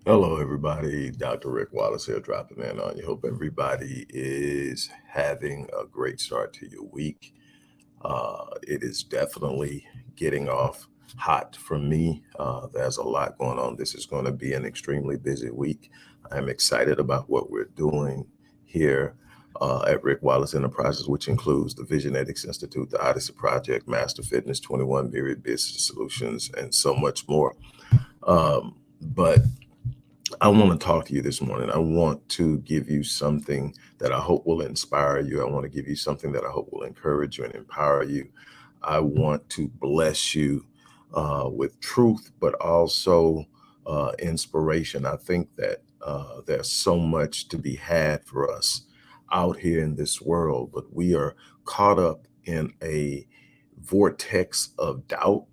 Hello, everybody. Dr. Rick Wallace here, dropping in on you. Hope everybody is having a great start to your week. It is definitely getting off hot for me. There's a lot going on. This is going to be an extremely busy week. I'm excited about what we're doing here at Rick Wallace Enterprises, which includes the Visionetics Institute, the Odyssey Project, Master Fitness, 21 Myriad Business Solutions, and so much more. But I want to talk to you this morning. I want to give you something that I hope will inspire you. I want to give you something that I hope will encourage you and empower you. I want to bless you with truth, but also inspiration. I think that there's so much to be had for us out here in this world, but we are caught up in a vortex of doubt.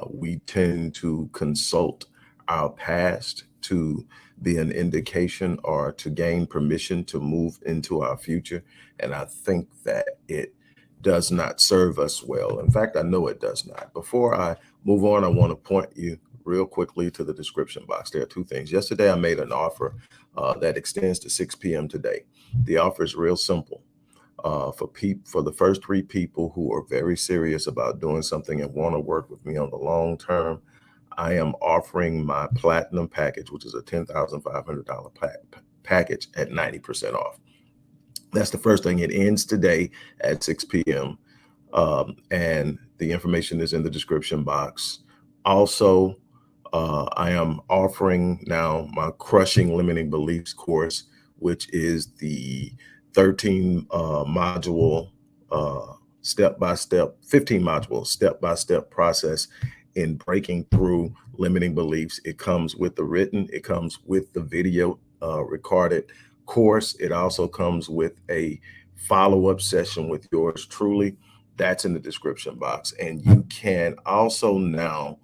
We tend to consult our past to be an indication or to gain permission to move into our future. And I think that it does not serve us well. In fact, I know it does not. Before I move on, I want to point you real quickly to the description box. There are two things. Yesterday, I made an offer that extends to 6 p.m. today. The offer is real simple for the first three people who are very serious about doing something and want to work with me on the long term. I am offering my platinum package, which is a $10,500 package at 90% off. That's the first thing. It ends today at 6 p.m. And the information is in the description box. Also, I am offering now my Crushing Limiting Beliefs course, which is the 13 module, step by step, 15 module, step by step process in breaking through limiting beliefs. It comes with the written, it comes with the video recorded course. It also comes with a follow up session with yours truly. That's in the description box. And you can also now,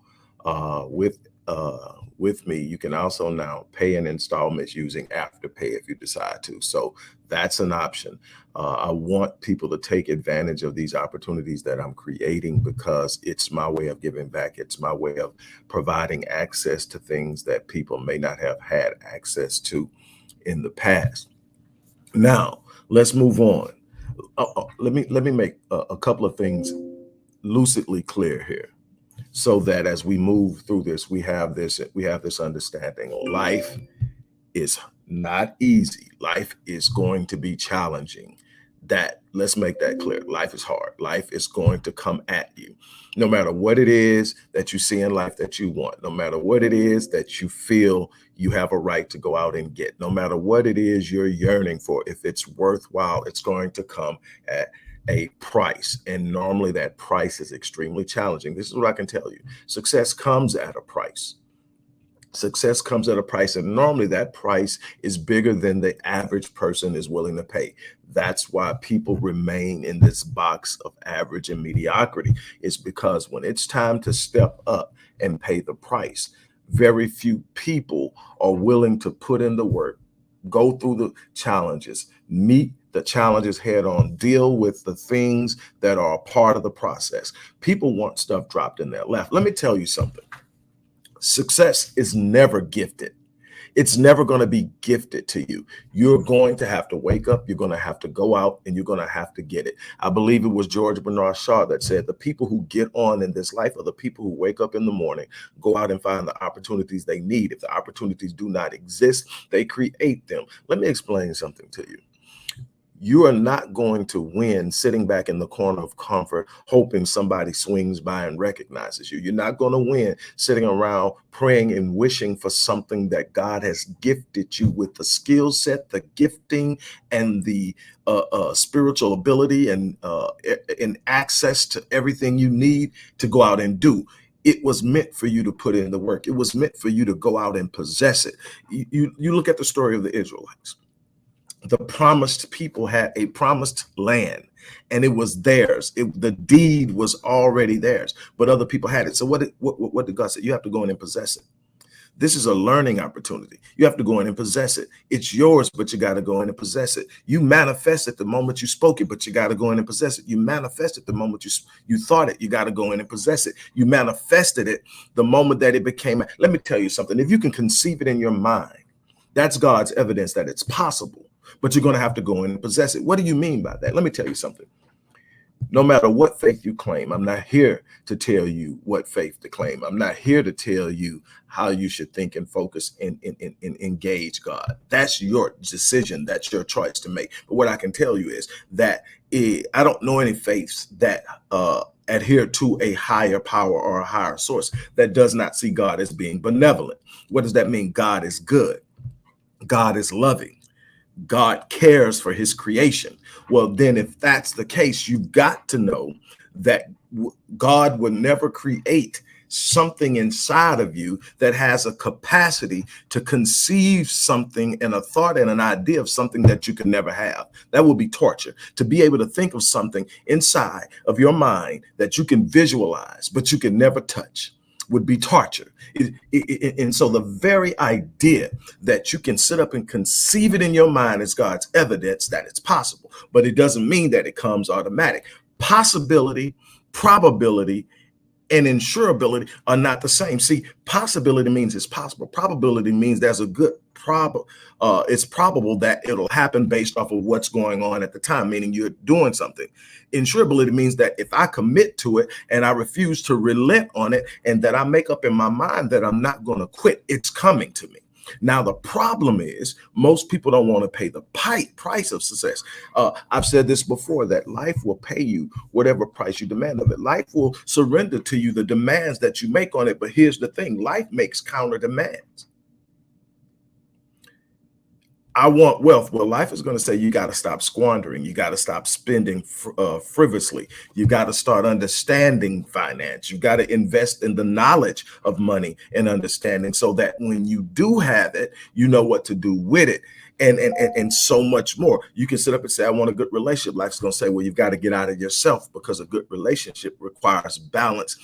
with me, you can also now pay in installments using Afterpay if you decide to. So that's an option. I want people to take advantage of these opportunities that I'm creating because it's my way of giving back. It's my way of providing access to things that people may not have had access to in the past. Now, let's move on. Let me make a couple of things lucidly clear here so that as we move through this, we have this understanding. Life is not easy. Life is going to be challenging. That let's make that clear. Life is hard. Life is going to come at you. No matter what it is that you see in life that you want, no matter what it is that you feel you have a right to go out and get, no matter what it is you're yearning for, if it's worthwhile, it's going to come at a price. And normally that price is extremely challenging. This is what I can tell you. Success comes at a price. Success comes at a price, and normally that price is bigger than the average person is willing to pay. That's why people remain in this box of average and mediocrity. It's because when it's time to step up and pay the price, very few people are willing to put in the work, go through the challenges, meet the challenges head on, deal with the things that are a part of the process. People want stuff dropped in their lap. Let me tell you something. Success is never gifted. It's never going to be gifted to you. You're going to have to wake up. You're going to have to go out and you're going to have to get it. I believe it was George Bernard Shaw that said the people who get on in this life are the people who wake up in the morning, go out and find the opportunities they need. If the opportunities do not exist, they create them. Let me explain something to you. You are not going to win sitting back in the corner of comfort, hoping somebody swings by and recognizes you. You're not going to win sitting around praying and wishing for something that God has gifted you with the skill set, the gifting, and the spiritual ability and access to everything you need to go out and do. It was meant for you to put in the work. It was meant for you to go out and possess it. You look at the story of the Israelites. The promised people had a promised land and it was theirs. The deed was already theirs, but other people had it. So what did God say? You have to go in and possess it. This is a learning opportunity. You have to go in and possess it. It's yours, but you got to go in and possess it. You manifest it the moment you spoke it, but you got to go in and possess it. You manifest it the moment you thought it. You got to go in and possess it. You manifested it the moment that it became. Let me tell you something. If you can conceive it in your mind, that's God's evidence that it's possible, but you're going to have to go in and possess it. What do you mean by that? Let me tell you something. No matter what faith you claim, I'm not here to tell you what faith to claim. I'm not here to tell you how you should think and focus and engage God. That's your decision. That's your choice to make. But what I can tell you is that I don't know any faiths that adhere to a higher power or a higher source that does not see God as being benevolent. What does that mean? God is good. God is loving. God cares for his creation. Well, then if that's the case, you've got to know that God would never create something inside of you that has a capacity to conceive something and a thought and an idea of something that you can never have. That would be torture. To be able to think of something inside of your mind that you can visualize, but you can never touch, would be torture. And so the very idea that you can sit up and conceive it in your mind is God's evidence that it's possible, but it doesn't mean that it comes automatic. Possibility, probability, and insurability are not the same. See, possibility means it's possible. Probability means there's a good it's probable that it'll happen based off of what's going on at the time, meaning you're doing something. Insurability means that if I commit to it and I refuse to relent on it, and that I make up in my mind that I'm not going to quit, it's coming to me. Now, the problem is most people don't want to pay the price of success. I've said this before, that life will pay you whatever price you demand of it. Life will surrender to you the demands that you make on it. But here's the thing, life makes counter demands. I want wealth. Well, life is going to say you got to stop squandering. You got to stop spending frivolously. You got to start understanding finance. You got to invest in the knowledge of money and understanding, so that when you do have it, you know what to do with it. And so much more. You can sit up and say, I want a good relationship. Life's going to say, well, you've got to get out of yourself, because a good relationship requires balance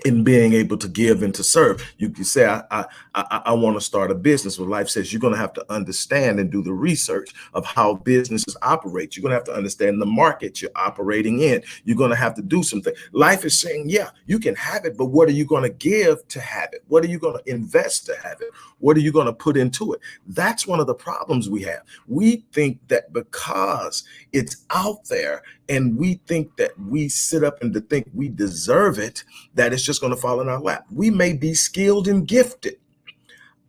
in being able to give and to serve. You can say, I want to start a business. Well, life says you're going to have to understand and do the research of how businesses operate. You're going to have to understand the market you're operating in. You're going to have to do something. Life is saying, yeah, you can have it, but what are you going to give to have it? What are you going to invest to have it? What are you going to put into it? That's one of the problems we have. We think that because it's out there, and we think that we sit up and to think we deserve it, that it's just going to fall in our lap. We may be skilled and gifted.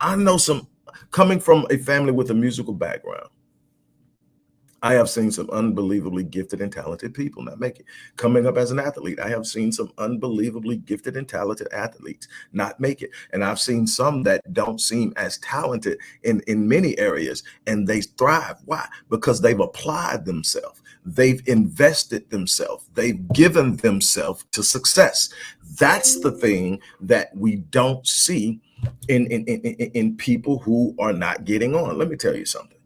I know coming from a family with a musical background, I have seen some unbelievably gifted and talented people not make it. Coming up as an athlete, I have seen some unbelievably gifted and talented athletes not make it. And I've seen some that don't seem as talented in many areas, and they thrive. Why? Because they've applied themselves. They've invested themselves. They've given themselves to success. That's the thing that we don't see in people who are not getting on. Let me tell you something.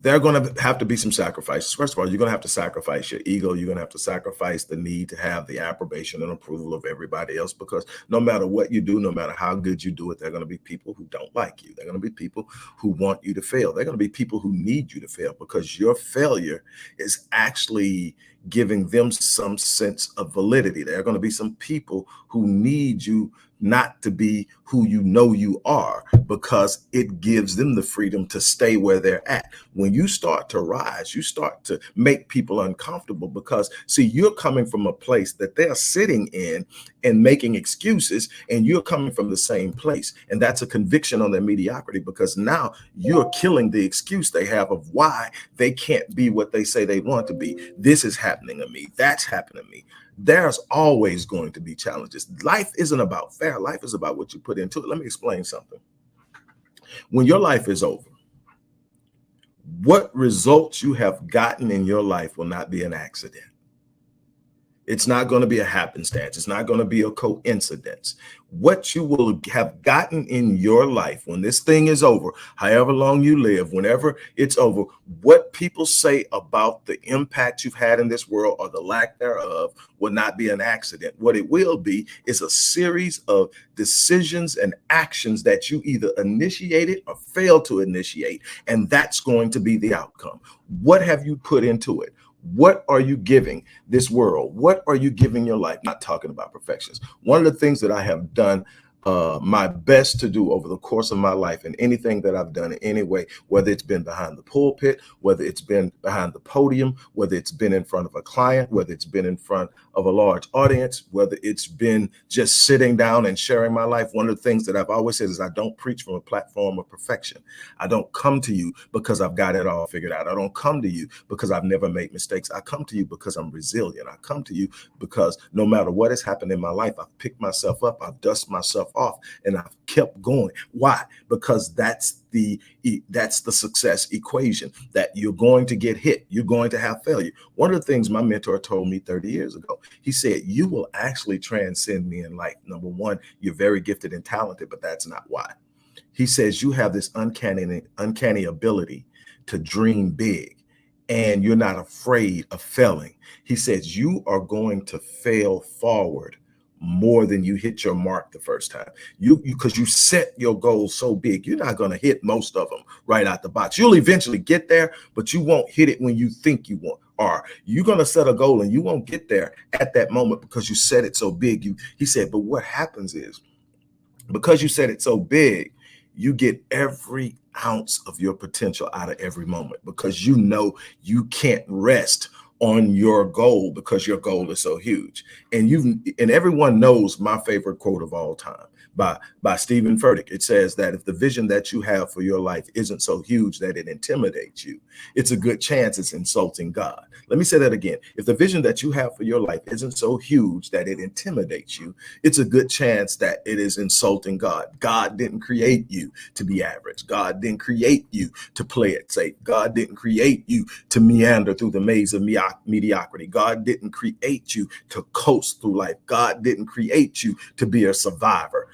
There are going to have to be some sacrifices. First of all, you're going to have to sacrifice your ego. You're going to have to sacrifice the need to have the approbation and approval of everybody else, because no matter what you do, no matter how good you do it, there are going to be people who don't like you. There are going to be people who want you to fail. There are going to be people who need you to fail, because your failure is actually giving them some sense of validity. There are going to be some people who need you not to be who you know you are, because it gives them the freedom to stay where they're at. When you start to rise, you start to make people uncomfortable, because see, you're coming from a place that they're sitting in and making excuses, and you're coming from the same place. And that's a conviction on their mediocrity, because now you're killing the excuse they have of why they can't be what they say they want to be. This is happening to me. That's happening to me. There's always going to be challenges. Life isn't about fair. Life is about what you put into it. Let me explain something. When your life is over, what results you have gotten in your life will not be an accident. It's not going to be a happenstance. It's not going to be a coincidence. What you will have gotten in your life when this thing is over, however long you live, whenever it's over, what people say about the impact you've had in this world or the lack thereof will not be an accident. What it will be is a series of decisions and actions that you either initiated or failed to initiate, and that's going to be the outcome. What have you put into it? What are you giving this world? What are you giving your life? Not talking about perfections. One of the things that I have done my best to do over the course of my life, and anything that I've done in any way, whether it's been behind the pulpit, whether it's been behind the podium, whether it's been in front of a client, whether it's been in front of a large audience, whether it's been just sitting down and sharing my life. One of the things that I've always said is I don't preach from a platform of perfection. I don't come to you because I've got it all figured out. I don't come to you because I've never made mistakes. I come to you because I'm resilient. I come to you because no matter what has happened in my life, I've picked myself up, I've dusted myself off, and I've kept going. Why? Because that's the success equation, that you're going to get hit. You're going to have failure. One of the things my mentor told me 30 years ago, he said, you will actually transcend me in life. Number one, you're very gifted and talented, but that's not why. He says you have this uncanny ability to dream big, and you're not afraid of failing. He says you are going to fail forward more than you hit your mark the first time. Because you set your goals so big, you're not going to hit most of them right out the box. You'll eventually get there, but you won't hit it when you think you want. Or you're going to set a goal and you won't get there at that moment because you set it so big. He said, but what happens is, because you set it so big, you get every ounce of your potential out of every moment, because you know you can't rest on your goal because your goal is so huge. And everyone knows my favorite quote of all time by Stephen Furtick. It says that if the vision that you have for your life isn't so huge that it intimidates you, it's a good chance it's insulting God. Let me say that again. If the vision that you have for your life isn't so huge that it intimidates you, it's a good chance that it is insulting God. God didn't create you to be average. God didn't create you to play it safe. God didn't create you to meander through the maze of mediocrity. God didn't create you to coast through life. God didn't create you to be a survivor.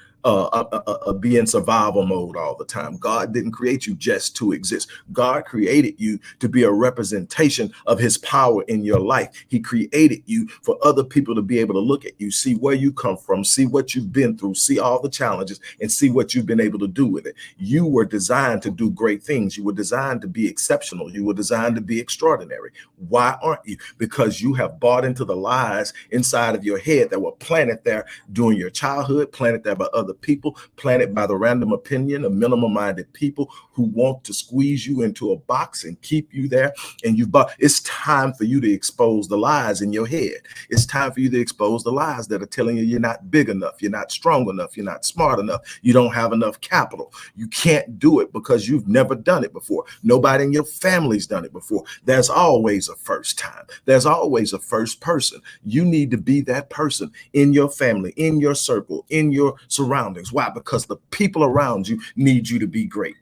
Be in survival mode all the time. God didn't create you just to exist. God created you to be a representation of his power in your life. He created you for other people to be able to look at you, see where you come from, see what you've been through, see all the challenges, and see what you've been able to do with it. You were designed to do great things. You were designed to be exceptional. You were designed to be extraordinary. Why aren't you? Because you have bought into the lies inside of your head that were planted there during your childhood, planted there by other people, planted by the random opinion of minimum-minded people who want to squeeze you into a box and keep you there. And it's time for you to expose the lies in your head. It's time for you to expose the lies that are telling you you're not big enough, you're not strong enough, you're not smart enough, you don't have enough capital. You can't do it because you've never done it before. Nobody in your family's done it before. There's always a first time. There's always a first person. You need to be that person in your family, in your circle, in your surroundings. Why? Because the people around you need you to be great.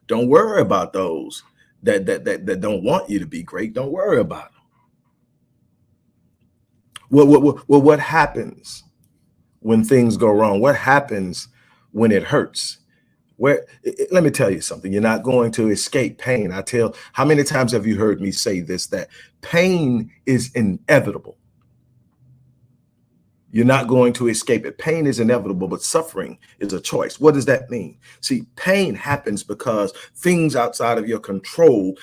Don't worry about those that don't want you to be great. Don't worry about them. Well, what happens when things go wrong? What happens when it hurts? Let me tell you something. You're not going to escape pain. How many times have you heard me say this, that pain is inevitable? You're not going to escape it. Pain is inevitable, but suffering is a choice. What does that mean? See, pain happens because things outside of your control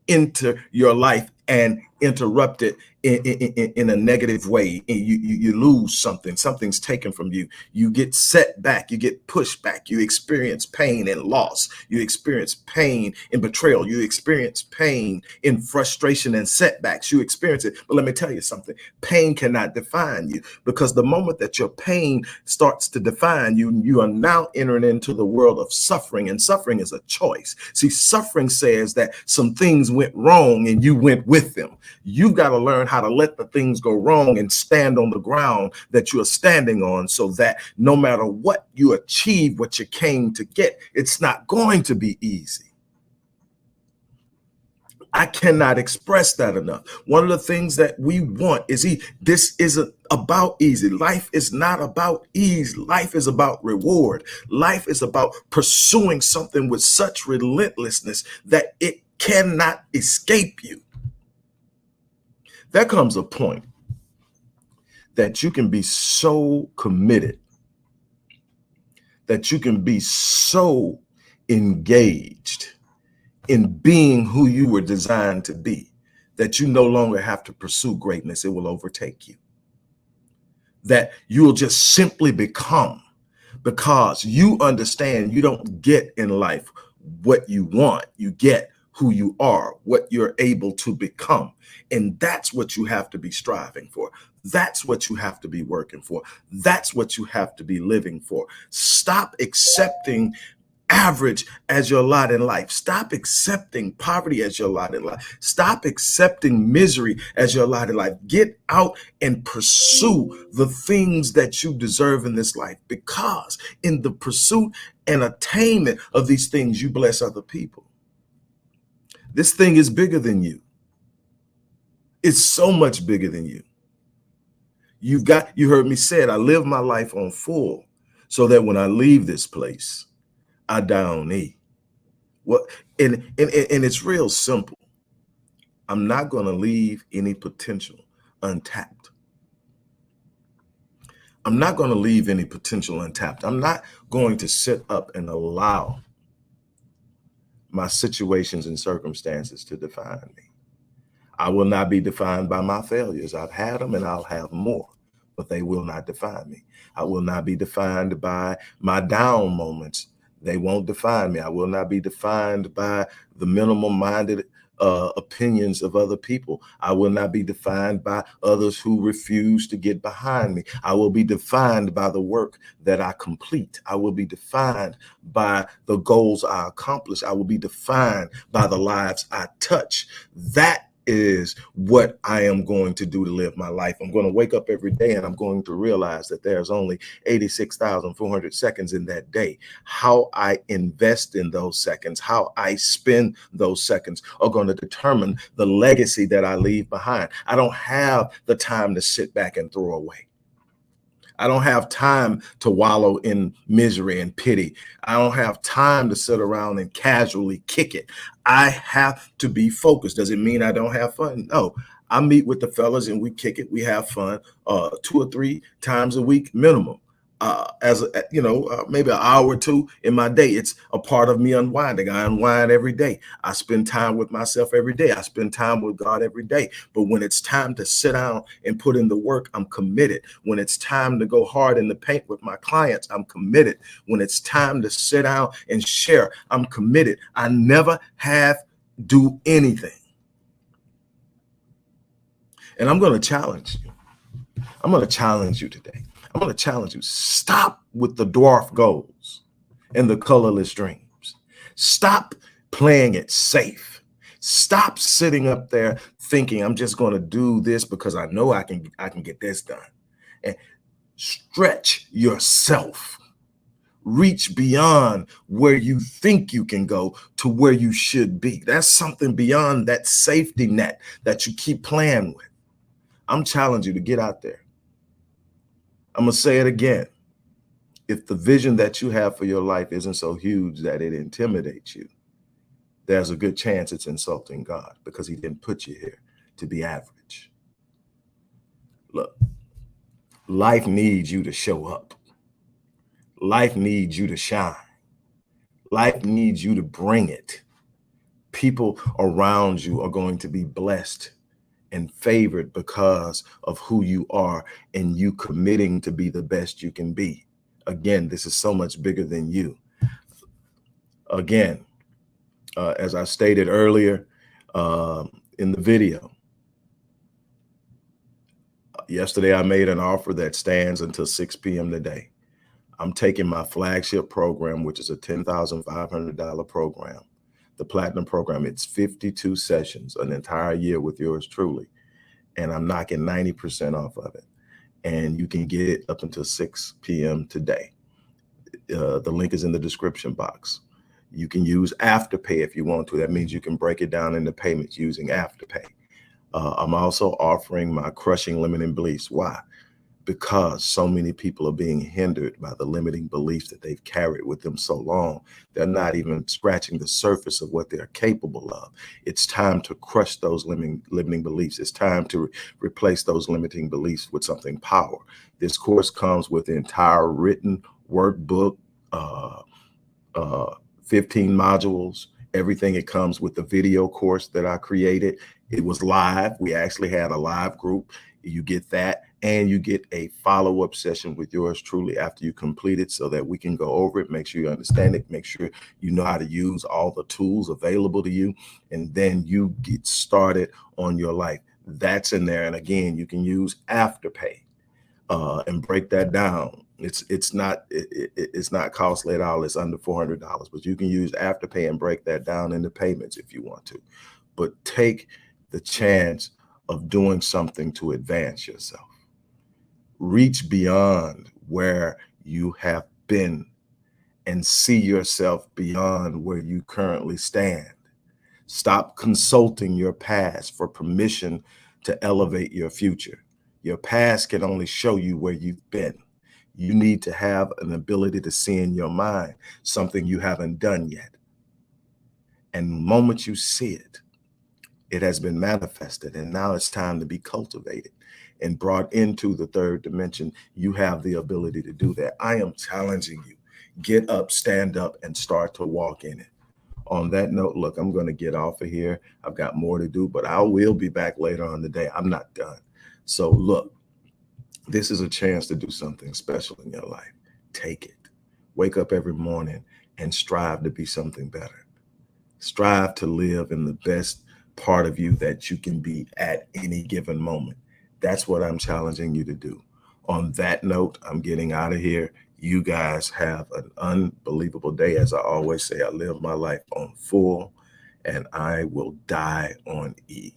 enter your life and interrupt it in a negative way. You lose something. Something's taken from you. You get set back. You get pushed back. You experience pain and loss. You experience pain in betrayal. You experience pain in frustration and setbacks. You experience it. But let me tell you something. Pain cannot define you, because the moment that your pain starts to define you, you are now entering into the world of suffering, and suffering is a choice. See, suffering says that some things went wrong and you went with them. You've got to learn how to let the things go wrong and stand on the ground that you are standing on, so that no matter what you achieve, what you came to get, it's not going to be easy. I cannot express that enough. One of the things that we want is this isn't about easy. Life is not about ease. Life is about reward. Life is about pursuing something with such relentlessness that it cannot escape you. There comes a point that you can be so committed, that you can be so engaged in being who you were designed to be, that you no longer have to pursue greatness. It will overtake you. That you'll just simply become, because you understand you don't get in life what you want. You get who you are, what you're able to become. And that's what you have to be striving for. That's what you have to be working for. That's what you have to be living for. Stop accepting average as your lot in life. Stop accepting poverty as your lot in life. Stop accepting misery as your lot in life. Get out and pursue the things that you deserve in this life, because in the pursuit and attainment of these things, you bless other people. This thing is bigger than you. It's so much bigger than you. You heard me say it, I live my life on full so that when I leave this place, I don't eat. What and it's real simple. I'm not going to leave any potential untapped. I'm not going to leave any potential untapped. I'm not going to sit up and allow my situations and circumstances to define me. I will not be defined by my failures. I've had them and I'll have more, but they will not define me. I will not be defined by my down moments. They won't define me. I will not be defined by the minimum-minded opinions of other people. I will not be defined by others who refuse to get behind me. I will be defined by the work that I complete. I will be defined by the goals I accomplish. I will be defined by the lives I touch. That is what I am going to do to live my life. I'm going to wake up every day and I'm going to realize that there's only 86,400 seconds in that day. How I invest in those seconds, how I spend those seconds are going to determine the legacy that I leave behind. I don't have the time to sit back and throw away. I don't have time to wallow in misery and pity. I don't have time to sit around and casually kick it. I have to be focused. Does it mean I don't have fun? No. I meet with the fellas and we kick it. We have fun 2 or 3 times a week minimum. Maybe an hour or 2 in my day. It's a part of me unwinding. I unwind every day. I spend time with myself every day. I spend time with God every day. But when it's time to sit down and put in the work, I'm committed. When it's time to go hard in the paint with my clients, I'm committed. When it's time to sit down and share, I'm committed. I never have do anything. And I'm going to challenge you. I'm going to challenge you today. I'm going to challenge you. Stop with the dwarf goals and the colorless dreams. Stop playing it safe. Stop sitting up there thinking I'm just going to do this because I know I can get this done. And stretch yourself. Reach beyond where you think you can go to where you should be. That's something beyond that safety net that you keep playing with. I'm challenging you to get out there. I'm going to say it again. If the vision that you have for your life isn't so huge that it intimidates you, there's a good chance it's insulting God, because he didn't put you here to be average. Look, life needs you to show up. Life needs you to shine. Life needs you to bring it. People around you are going to be blessed and favored because of who you are and you committing to be the best you can be. Again, this is so much bigger than you. Again, as I stated earlier in the video, yesterday I made an offer that stands until 6 p.m. today. I'm taking my flagship program, which is a $10,500 program, the Platinum program. It's 52 sessions, an entire year with yours truly. And I'm knocking 90% off of it. And you can get it up until 6 p.m. today. The link is in the description box. You can use Afterpay if you want to. That means you can break it down into payments using Afterpay. I'm also offering my crushing limiting beliefs. Why? Because so many people are being hindered by the limiting beliefs that they've carried with them so long. They're not even scratching the surface of what they're capable of. It's time to crush those limiting beliefs. It's time to replace those limiting beliefs with something power. This course comes with the entire written workbook, uh, uh, 15 modules, everything. It comes with the video course that I created. It was live. We actually had a live group. You get that, and you get a follow-up session with yours truly after you complete it, so that we can go over it, make sure you understand it, make sure you know how to use all the tools available to you, and then you get started on your life. That's in there. And again, you can use Afterpay and break that down. It's not costly at all. It's under $400, but you can use Afterpay and break that down into payments if you want to. But take the chance of doing something to advance yourself. Reach beyond where you have been and see yourself beyond where you currently stand. Stop consulting your past for permission to elevate your future. Your past can only show you where you've been. You need to have an ability to see in your mind something you haven't done yet. And the moment you see it, it has been manifested, and now it's time to be cultivated and brought into the third dimension. You have the ability to do that. I am challenging you. Get up, stand up, and start to walk in it. On that note, look, I'm going to get off of here. I've got more to do, but I will be back later on the day. I'm not done. So look, this is a chance to do something special in your life. Take it. Wake up every morning and strive to be something better. Strive to live in the best part of you that you can be at any given moment. That's what I'm challenging you to do. On that note, I'm getting out of here. You guys have an unbelievable day. As I always say, I live my life on full and I will die on E.